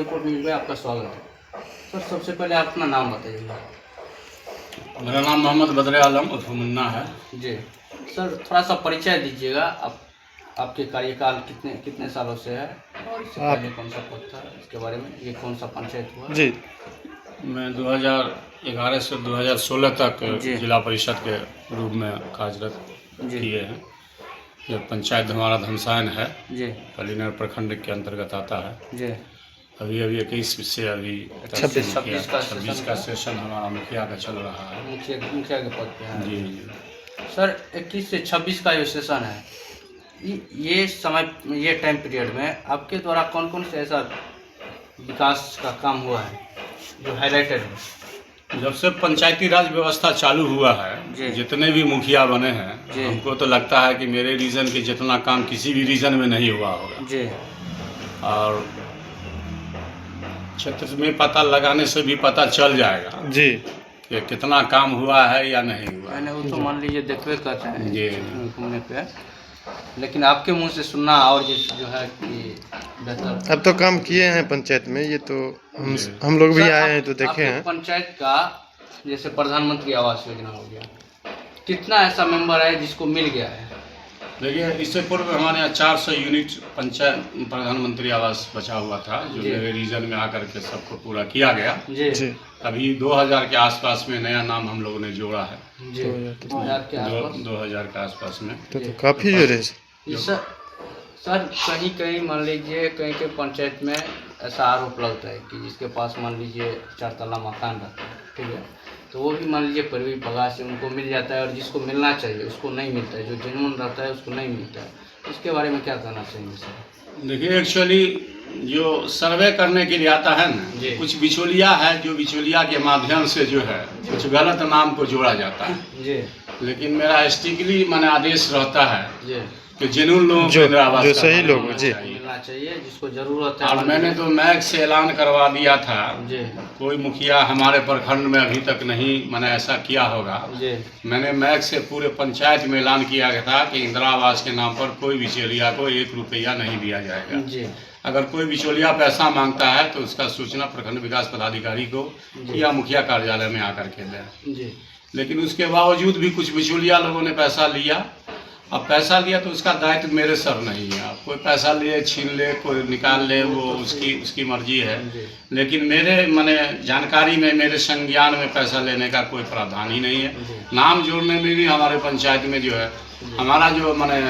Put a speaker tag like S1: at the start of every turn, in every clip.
S1: Report news में आपका स्वागत है। सर सबसे पहले आप अपना नाम बताइएगा।
S2: मेरा नाम मोहम्मद बदर आलम उर्फ मुन्ना है।
S1: जी सर, थोड़ा सा परिचय दीजिएगा। आपके कार्यकाल कितने सालों से है और इससे पहले कौन सा पद था, इसके बारे में, ये कौन सा पंचायत हुआ?
S2: जी, मैं 2011 से 2016 तक जिला परिषद के रूप में कार्यरत किए हैं। ये पंचायत हमारा धमसायन है
S1: जी,
S2: पलीनर प्रखंड के अंतर्गत आता है।
S1: जी,
S2: अभी 21 से अभी 26 का सेशन हमारा मुखिया का चल रहा है।
S1: मुखिया के पद पे है।
S2: जी
S1: सर 21 से 26 का जो सेशन है, ये टाइम पीरियड में आपके द्वारा कौन कौन से ऐसा विकास का काम हुआ है जो हाईलाइटेड है?
S2: जब से पंचायती राज व्यवस्था चालू हुआ है, जितने भी मुखिया बने हैं, हमको तो लगता है कि मेरे रीजन के जितना काम किसी भी रीजन में नहीं हुआ होगा।
S1: जी,
S2: और क्षेत्र में पता लगाने से भी पता चल जाएगा
S3: जी
S2: कि कितना काम हुआ है या नहीं हुआ।
S1: मैंने वो तो मान लीजिए देखते करते हैं
S2: जी
S1: घूमने पे, लेकिन आपके मुंह से सुनना और जो है कि बेहतर।
S3: अब तो काम किए हैं पंचायत में, ये तो हम लोग भी आए हैं तो देखे हैं।
S1: पंचायत का जैसे प्रधानमंत्री आवास योजना हो गया, कितना ऐसा मेंबर है जिसको मिल गया है?
S2: देखिए, इससे पूर्व हमारे यहाँ 400 यूनिट पंचायत प्रधानमंत्री आवास बचा हुआ था, जो मेरे रीजन में आकर के सबको पूरा किया गया।
S1: जी,
S2: अभी 2000 के आसपास में नया नाम हम लोगों ने जोड़ा है।
S1: जी, 2000
S2: के आसपास में
S3: तो काफी जोरे
S1: सर कहीं मान लीजिए कहीं के पंचायत में ऐसा आरोप लगता है कि जिसके पास मान लीजिए 4 तल्ला मकान रहता है, ठीक है, तो वो भी मान लीजिए पैरवी पगार से उनको मिल जाता है, और जिसको मिलना चाहिए उसको नहीं मिलता है, जो जेन्युइन रहता है उसको नहीं मिलता है। इसके बारे में क्या कहना चाहिए सर?
S2: देखिए, एक्चुअली जो सर्वे करने के लिए आता है ना, कुछ बिचौलिया है, जो बिचौलिया के माध्यम से जो है कुछ गलत नाम को जोड़ा जाता है।
S1: जी,
S2: लेकिन मेरा स्ट्रिक्टली माने आदेश रहता है
S1: जी
S2: कि जेन्युइन लोगों को इंदिरा आवास
S3: जो सही लोग
S1: मिलना चाहिए, जिसको जरूरत है।
S2: और मैंने तो मैक से ऐलान करवा दिया था,
S1: जी,
S2: कोई मुखिया हमारे प्रखंड में अभी तक नहीं मैंने ऐसा किया होगा।
S1: जी,
S2: मैंने मैक से पूरे पंचायत में ऐलान किया गया था कि इंदिरा आवास के नाम पर कोई बिचौलिया को 1 रुपया नहीं दिया जाएगा।
S1: जी,
S2: अगर कोई बिचौलिया पैसा मांगता है तो उसका सूचना प्रखंड विकास पदाधिकारी को या मुखिया कार्यालय में आकर के दें।
S1: जी,
S2: लेकिन उसके बावजूद भी कुछ बिचौलिया लोगों ने पैसा लिया। अब पैसा लिया तो उसका दायित्व मेरे सर नहीं है। अब कोई पैसा ले, छीन ले, कोई निकाल ले, वो उसकी मर्जी है। लेकिन मेरे माने जानकारी में, मेरे संज्ञान में पैसा लेने का कोई प्रावधान ही नहीं है। नाम जोड़ने में भी हमारे पंचायत में जो है, हमारा जो माने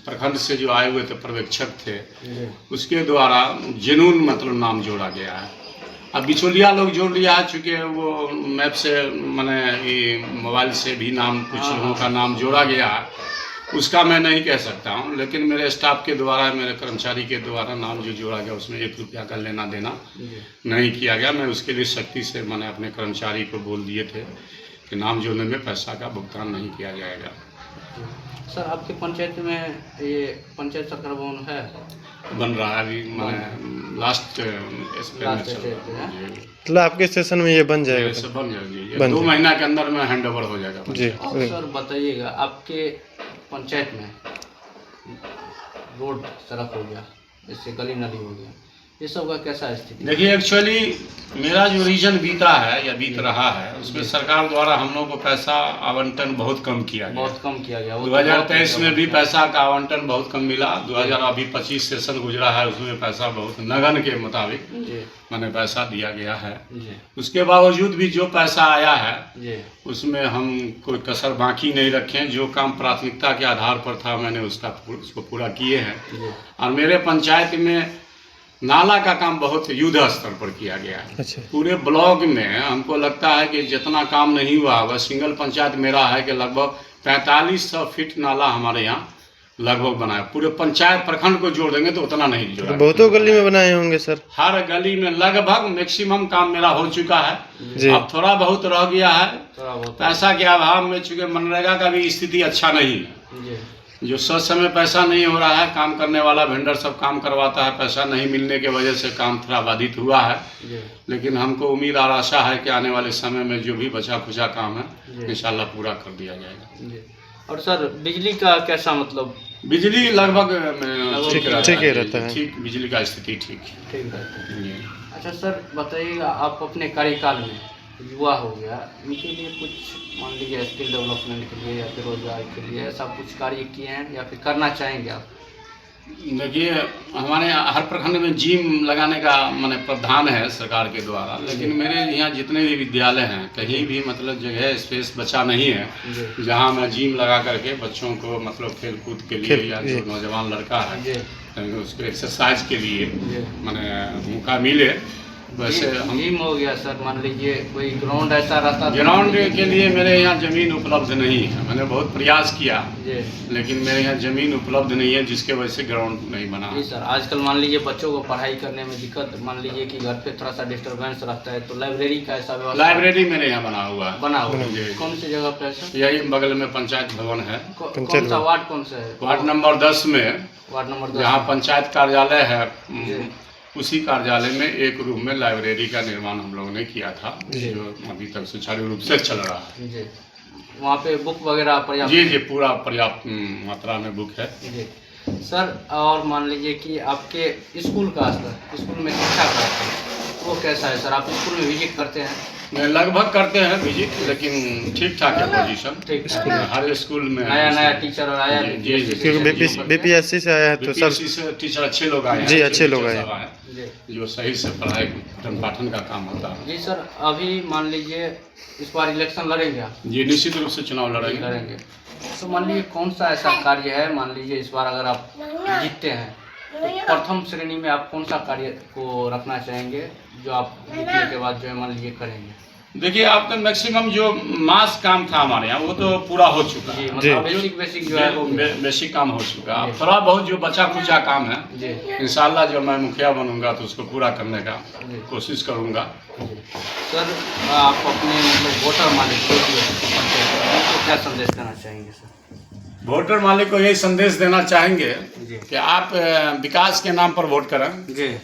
S2: प्रखंड से जो आए हुए थे पर्यवेक्षक थे, उसके द्वारा जेन्युइन मतलब नाम जोड़ा गया है। अब बिचौलिया लोग जोड़ लिया है, चूँकि वो मैप से मैंने मोबाइल से भी नाम कुछ लोगों का नाम जोड़ा गया है, उसका मैं नहीं कह सकता हूँ। लेकिन मेरे स्टाफ के द्वारा, मेरे कर्मचारी के द्वारा नाम जो जोड़ा गया उसमें 1 रुपया का लेना देना नहीं किया गया। मैं उसके लिए सख्ती से मैंने अपने कर्मचारी को बोल दिए थे कि नाम जोड़ने में पैसा का भुगतान नहीं किया जाएगा।
S1: सर आपके पंचायत में ये पंचायत सरकार भवन है?
S2: बन रहा है अभी, मैंने लास्ट
S3: मतलब आपके स्टेशन में ये बन जाएगा?
S2: बन जाएगी 2 महीना के अंदर में हैंड ओवर हो जाएगा
S3: जी।
S1: और सर बताइएगा, आपके पंचायत में रोड सड़क हो गया, इससे गली नाली हो गया, ये सब का कैसा स्थिति?
S2: देखिए, एक्चुअली मेरा जो रीजन बीता है या बीत रहा है, उसमें सरकार द्वारा हम लोग को पैसा आवंटन बहुत कम किया गया। 2023 में भी पैसा का आवंटन बहुत कम मिला। 2025 सेशन गुजरा है, उसमें पैसा बहुत नगन के मुताबिक मैंने पैसा दिया गया है। उसके बावजूद भी जो पैसा आया है उसमें हम कोई कसर बाकी नहीं रखे। जो काम प्राथमिकता के आधार पर था मैंने उसको पूरा किए हैं। और मेरे पंचायत में नाला का काम बहुत युद्ध स्तर पर किया गया है।
S3: अच्छा।
S2: पूरे ब्लॉक में हमको लगता है कि जितना काम नहीं हुआ होगा, सिंगल पंचायत मेरा है कि लगभग 4500 फीट नाला हमारे यहाँ लगभग बनाया। पूरे पंचायत प्रखंड को जोड़ देंगे तो उतना नहीं जोड़ा।
S3: बहुतों गली में बनाए होंगे सर?
S2: हर गली में लगभग मैक्सिमम काम मेरा हो चुका है। अब थोड़ा बहुत रह गया है, पैसा के अभाव में, चूँकि मनरेगा का भी स्थिति अच्छा नहीं है। जो सच समय पैसा नहीं हो रहा है, काम करने वाला वेंडर सब काम करवाता है, पैसा नहीं मिलने के वजह से काम थोड़ा बाधित हुआ है। लेकिन हमको उम्मीद और आशा है कि आने वाले समय में जो भी बचा खुचा काम है इंशाल्लाह पूरा कर दिया जाएगा।
S1: और सर बिजली का कैसा मतलब
S2: बिजली लगभग
S3: ठीक ही रहता है।
S2: ठीक, बिजली का स्थिति ठीक
S1: ठीक रहता है।
S2: जी।
S1: अच्छा सर बताइएगा, आप अपने कार्यकाल में युवा हो गया, इनके लिए कुछ मान लीजिए स्किल डेवलपमेंट के लिए या फिर रोजगार के लिए ऐसा कुछ कार्य किए हैं या फिर करना चाहेंगे आप?
S2: देखिए, हमारे हर प्रखंड में जिम लगाने का माने प्रावधान है सरकार के द्वारा, लेकिन मेरे यहाँ जितने भी विद्यालय हैं कहीं भी मतलब जगह स्पेस बचा नहीं है
S1: जी
S2: जहाँ मैं जिम लगा करके बच्चों को मतलब खेल कूद के लिए या जो नौजवान लड़का है
S1: जी
S2: उसको एक्सरसाइज के लिए
S1: जी
S2: माने मौका मिले। वैसे हम
S1: जिम हो गया सर, मान लीजिए कोई ग्राउंड ऐसा रहता तो
S2: ग्राउंड के लिए मेरे यहाँ ज़मीन उपलब्ध नहीं है। मैंने बहुत प्रयास किया
S1: जी
S2: लेकिन मेरे यहाँ ज़मीन उपलब्ध नहीं है जिसके वजह से ग्राउंड नहीं बना।
S1: जी सर, आजकल मान लीजिए बच्चों को पढ़ाई करने में दिक्कत, मान लीजिए कि घर पे थोड़ा सा डिस्टरबेंस रहता है तो लाइब्रेरी का ऐसा व्यवस्था
S2: लाइब्रेरी मेरे यहाँ बना हुआ है।
S1: बना हुआ है?
S2: जी।
S1: कौन सी जगह पे है सर?
S2: यही बगल में पंचायत भवन है,
S1: कौन सा वार्ड कौन सा है?
S2: वार्ड नंबर 10 में,
S1: वार्ड नंबर 10
S2: जहाँ पंचायत कार्यालय है
S1: जी।
S2: उसी कार्यालय में एक रूम में लाइब्रेरी का निर्माण हम लोगों ने किया था जो अभी तक सुचारू रूप से चल रहा है।
S1: जी, वहाँ पे बुक वगैरह पर्याप्त?
S2: जी जी, पूरा पर्याप्त मात्रा में बुक है।
S1: जी सर, और मान लीजिए कि आपके स्कूल का स्तर, स्कूल में शिक्षा का स्तर वो कैसा है सर? आप स्कूल में विजिट करते हैं?
S2: लगभग करते हैं विजिट, लेकिन ठीक ठाक है पोजीशन।
S1: ठीक
S2: स्कूल में, हर स्कूल में
S1: नया टीचर और आया
S2: जी, जी, जी।
S3: क्योंकि बीपीएससी से आया है तो सब
S2: BPSC से टीचर अच्छे लोग आए हैं।
S3: जी, अच्छे लोग आए
S2: टीचर सब
S1: जी
S2: जो सही से पढ़ाई पठन पाठन का काम होता है।
S1: जी सर, अभी मान लीजिए इस बार इलेक्शन लड़ेंगे आप?
S2: जी, निश्चित रूप से चुनाव
S1: लड़ेंगे तो मान लीजिए कौन सा ऐसा कार्य है, मान लीजिए इस बार अगर आप जीतते हैं तो प्रथम श्रेणी में आप कौन सा कार्य को रखना चाहेंगे जो आप जीतने के बाद जो है मान लीजिए करेंगे?
S2: देखिए, आप तो मैक्सिमम जो मास काम था हमारे यहाँ वो तो पूरा हो चुका है।
S1: जी, मतलब बेसिक जो है वो
S2: बेसिक काम हो चुका है। अब थोड़ा बहुत जो बचा कुचा काम है
S1: जी
S2: इंशाल्लाह जब मैं मुखिया बनूंगा तो उसको पूरा करने का
S1: जी
S2: कोशिश करूंगा।
S1: जी। सर आप अपने मतलब वोटर मालिक जो भी है उनको क्या संदेश देना चाहेंगे सर?
S2: वोटर मालिक को यही संदेश देना चाहेंगे
S1: जी
S2: कि आप विकास के नाम पर वोट करें
S1: जी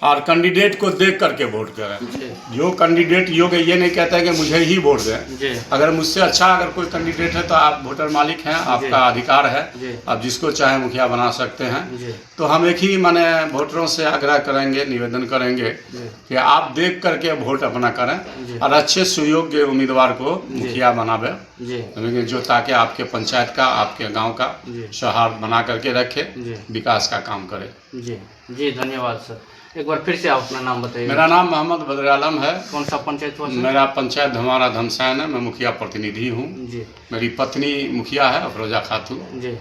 S2: और कैंडिडेट को देख करके वोट करें।
S1: जी
S2: जो कैंडिडेट योग्य, ये नहीं कहता है कि मुझे ही वोट दें।
S1: जी
S2: अगर मुझसे अच्छा अगर कोई कैंडिडेट है तो आप वोटर मालिक हैं, आपका अधिकार है,
S1: जी
S2: आप जिसको चाहे मुखिया बना सकते हैं।
S1: जी
S2: तो हम एक ही माने वोटरों से आग्रह करेंगे, निवेदन करेंगे
S1: जी
S2: कि आप देख करके वोट अपना
S1: जी।
S2: करें और अच्छे सुयोग्य उम्मीदवार को मुखिया बनावे,
S1: जी
S2: जो ताकि आपके पंचायत का, आपके गांव का
S1: जी
S2: सौहार्द बना करके रखे,
S1: जी
S2: विकास का काम करे।
S1: जी जी, धन्यवाद सर। एक बार फिर से आप अपना नाम बताइए।
S2: मेरा नाम मोहम्मद बदर आलम है।
S1: कौन सा पंचायत हुआ सर?
S2: मेरा पंचायत हमारा धमसायन है, मैं मुखिया प्रतिनिधि हूँ।
S1: जी
S2: मेरी पत्नी मुखिया है अफरोजा खातून।
S1: जी,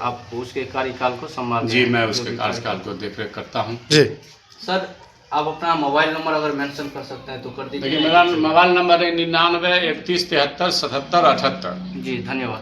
S1: आप उसके कार्यकाल को संभाल
S2: जी, मैं उसके कार्यकाल को देख रेख करता हूँ।
S3: जी
S1: सर आप अपना मोबाइल नंबर अगर मेंशन कर सकते हैं तो कर दीजिए।
S2: देखिए, मेरा मोबाइल नंबर है 99 31 73 77 78।
S1: जी धन्यवाद।